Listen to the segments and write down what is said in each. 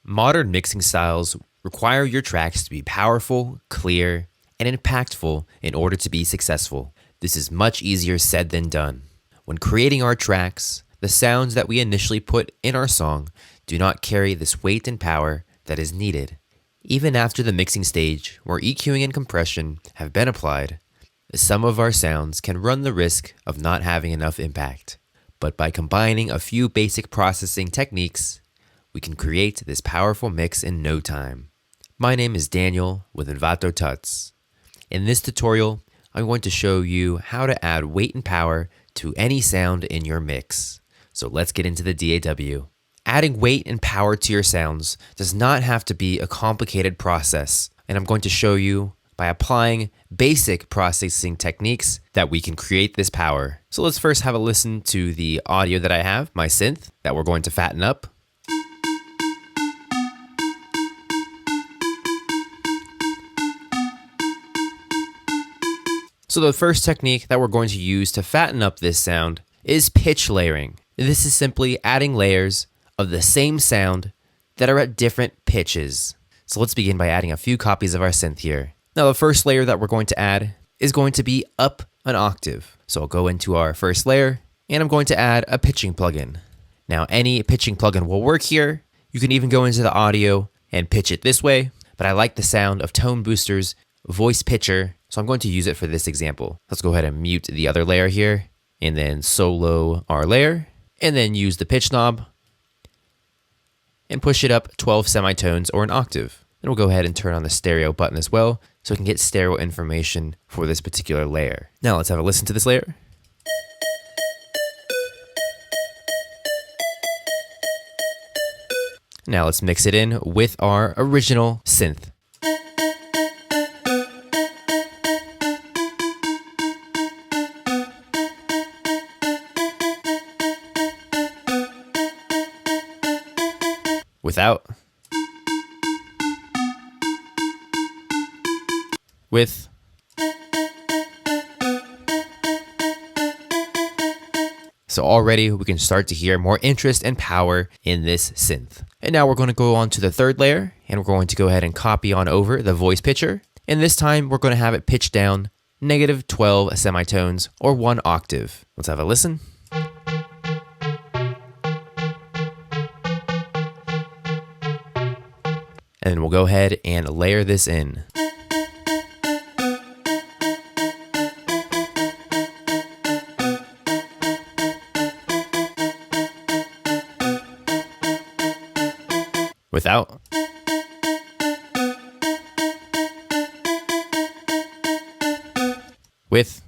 Modern mixing styles require your tracks to be powerful, clear, and impactful in order to be successful. This is much easier said than done. When creating our tracks, the sounds that we initially put in our song do not carry this weight and power that is needed. Even after the mixing stage, where EQing and compression have been applied, some of our sounds can run the risk of not having enough impact. But by combining a few basic processing techniques, we can create this powerful mix in no time. My name is Daniel with Envato Tuts. In this tutorial, I'm going to show you how to add weight and power to any sound in your mix. So let's get into the DAW. Adding weight and power to your sounds does not have to be a complicated process, and I'm going to show you by applying basic processing techniques that we can create this power. So let's first have a listen to the audio that I have, my synth, that we're going to fatten up. So the first technique that we're going to use to fatten up this sound is pitch layering. This is simply adding layers of the same sound that are at different pitches. So let's begin by adding a few copies of our synth here. Now the first layer that we're going to add is going to be up an octave. So I'll go into our first layer and I'm going to add a pitching plugin. Now any pitching plugin will work here. You can even go into the audio and pitch it this way, but I like the sound of Tone Booster's voice pitcher, so I'm going to use it for this example. Let's go ahead and mute the other layer here and then solo our layer and then use the pitch knob and push it up 12 semitones or an octave. Then we'll go ahead and turn on the stereo button as well so we can get stereo information for this particular layer. Now let's have a listen to this layer. Now let's mix it in with our original synth. Without, with, so already we can start to hear more interest and power in this synth. And now we're going to go on to the third layer and we're going to go ahead and copy on over the voice pitcher. And this time we're going to have it pitched down -12 semitones or 1 octave. Let's have a listen. And we'll go ahead and layer this in. Without. With.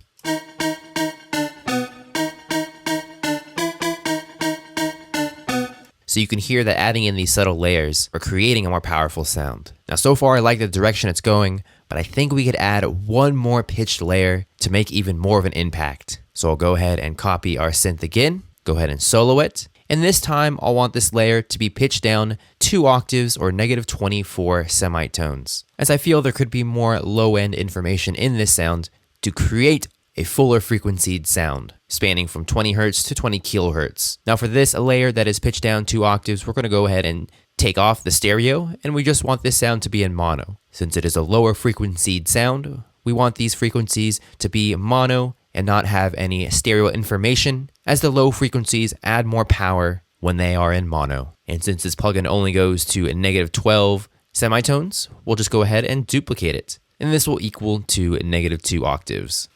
So you can hear that adding in these subtle layers are creating a more powerful sound. Now so far I like the direction it's going, but I think we could add one more pitched layer to make even more of an impact. So I'll go ahead and copy our synth again, go ahead and solo it, and this time I'll want this layer to be pitched down 2 octaves or -24 semitones, as I feel there could be more low-end information in this sound to create a fuller frequencied sound, spanning from 20 Hz to 20 kHz. Now for this layer that is pitched down 2 octaves, we're going to go ahead and take off the stereo, and we just want this sound to be in mono. Since it is a lower frequencied sound, we want these frequencies to be mono and not have any stereo information, as the low frequencies add more power when they are in mono. And since this plugin only goes to -12 semitones, we'll just go ahead and duplicate it. And this will equal to -2 octaves.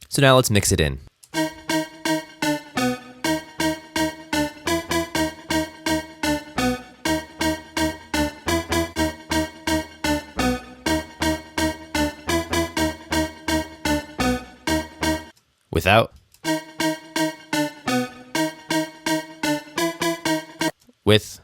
So now let's mix it in. Without. With.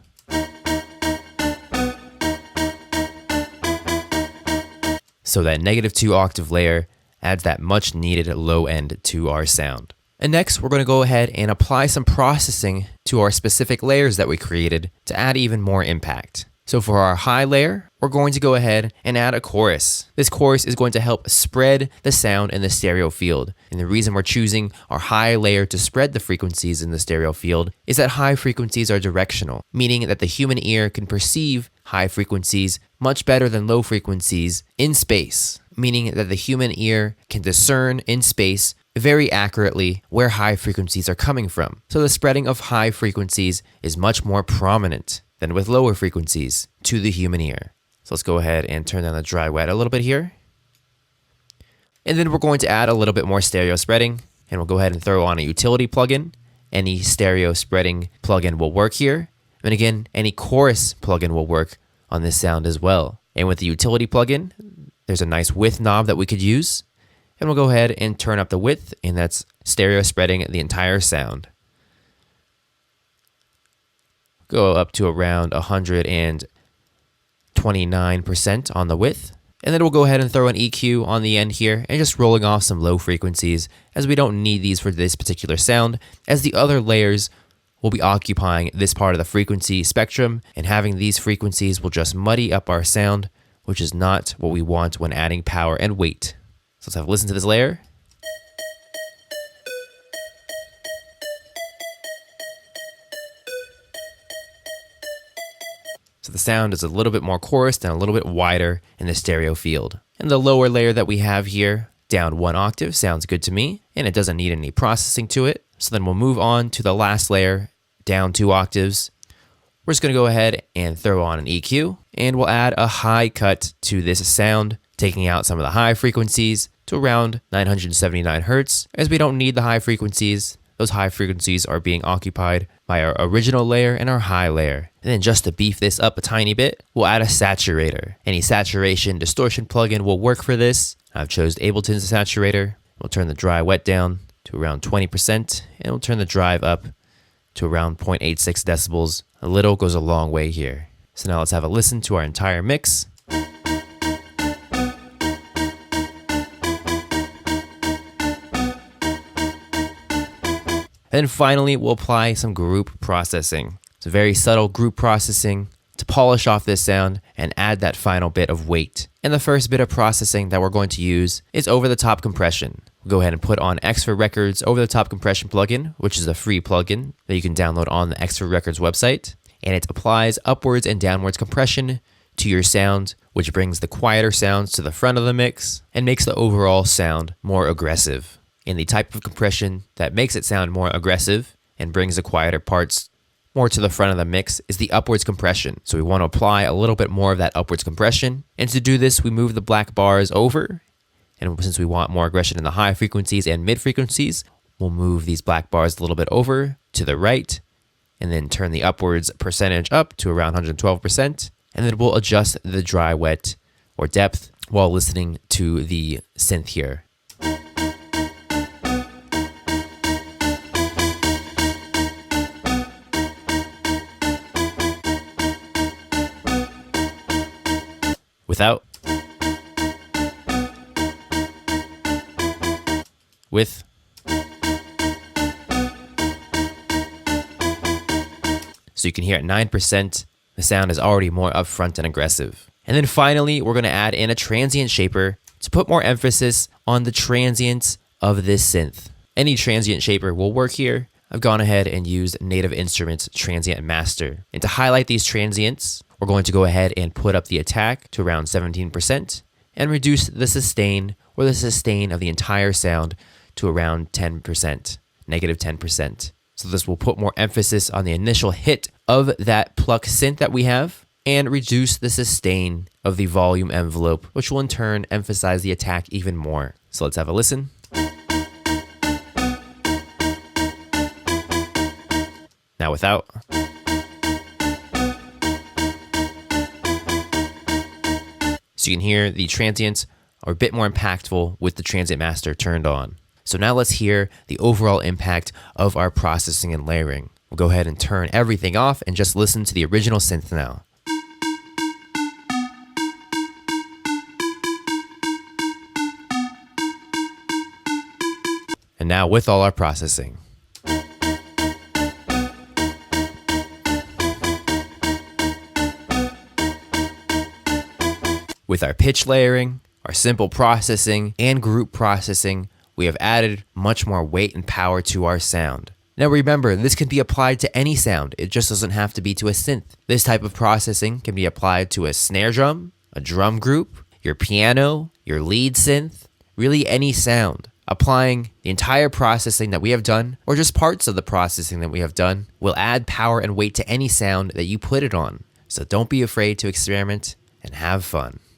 So that -2 octave layer adds that much needed low end to our sound. And next, we're going to go ahead and apply some processing to our specific layers that we created to add even more impact. So for our high layer, we're going to go ahead and add a chorus. This chorus is going to help spread the sound in the stereo field. And the reason we're choosing our high layer to spread the frequencies in the stereo field is that high frequencies are directional, meaning that the human ear can perceive high frequencies much better than low frequencies in space, meaning that the human ear can discern in space very accurately where high frequencies are coming from. So the spreading of high frequencies is much more prominent than with lower frequencies to the human ear. So let's go ahead and turn down the dry wet a little bit here. And then we're going to add a little bit more stereo spreading, and we'll go ahead and throw on a utility plugin. Any stereo spreading plugin will work here. And again, any chorus plugin will work on this sound as well. And with the utility plugin, there's a nice width knob that we could use. And we'll go ahead and turn up the width, and that's stereo spreading the entire sound. Go up to around 129% on the width. And then we'll go ahead and throw an EQ on the end here and just rolling off some low frequencies, as we don't need these for this particular sound, as the other layers will be occupying this part of the frequency spectrum, and having these frequencies will just muddy up our sound, which is not what we want when adding power and weight. So let's have a listen to this layer. So the sound is a little bit more chorused and a little bit wider in the stereo field. And the lower layer that we have here, down 1 octave, sounds good to me, and it doesn't need any processing to it. So then we'll move on to the last layer, down 2 octaves. We're just going to go ahead and throw on an EQ, and we'll add a high cut to this sound, taking out some of the high frequencies to around 979 Hertz, as we don't need the high frequencies. Those high frequencies are being occupied by our original layer and our high layer. And then just to beef this up a tiny bit, we'll add a saturator. Any saturation distortion plugin will work for this. I've chosen Ableton's saturator. We'll turn the dry wet down to around 20%, and we'll turn the drive up to around 0.86 decibels. A little goes a long way here. So now let's have a listen to our entire mix. And then finally, we'll apply some group processing. It's a very subtle group processing to polish off this sound and add that final bit of weight. And the first bit of processing that we're going to use is over-the-top compression. We'll go ahead and put on X for Records over-the-top compression plugin, which is a free plugin that you can download on the X for Records website. And it applies upwards and downwards compression to your sound, which brings the quieter sounds to the front of the mix and makes the overall sound more aggressive. And the type of compression that makes it sound more aggressive and brings the quieter parts more to the front of the mix is the upwards compression. So we want to apply a little bit more of that upwards compression. And to do this, we move the black bars over. And since we want more aggression in the high frequencies and mid frequencies, we'll move these black bars a little bit over to the right, and then turn the upwards percentage up to around 112%. And then we'll adjust the dry wet or depth while listening to the synth here. Without, with, so you can hear at 9%, the sound is already more upfront and aggressive. And then finally, we're going to add in a transient shaper to put more emphasis on the transients of this synth. Any transient shaper will work here. I've gone ahead and used Native Instruments Transient Master. And to highlight these transients, we're going to go ahead and put up the attack to around 17% and reduce the sustain or the sustain of the entire sound to around 10%, negative 10%. So this will put more emphasis on the initial hit of that pluck synth that we have and reduce the sustain of the volume envelope, which will in turn emphasize the attack even more. So let's have a listen. Now without. So you can hear the transients are a bit more impactful with the Transient Master turned on. So now let's hear the overall impact of our processing and layering. We'll go ahead and turn everything off and just listen to the original synth now. And now with all our processing. With our pitch layering, our simple processing, and group processing, we have added much more weight and power to our sound. Now remember, this can be applied to any sound. It just doesn't have to be to a synth. This type of processing can be applied to a snare drum, a drum group, your piano, your lead synth, really any sound. Applying the entire processing that we have done, or just parts of the processing that we have done, will add power and weight to any sound that you put it on. So don't be afraid to experiment and have fun.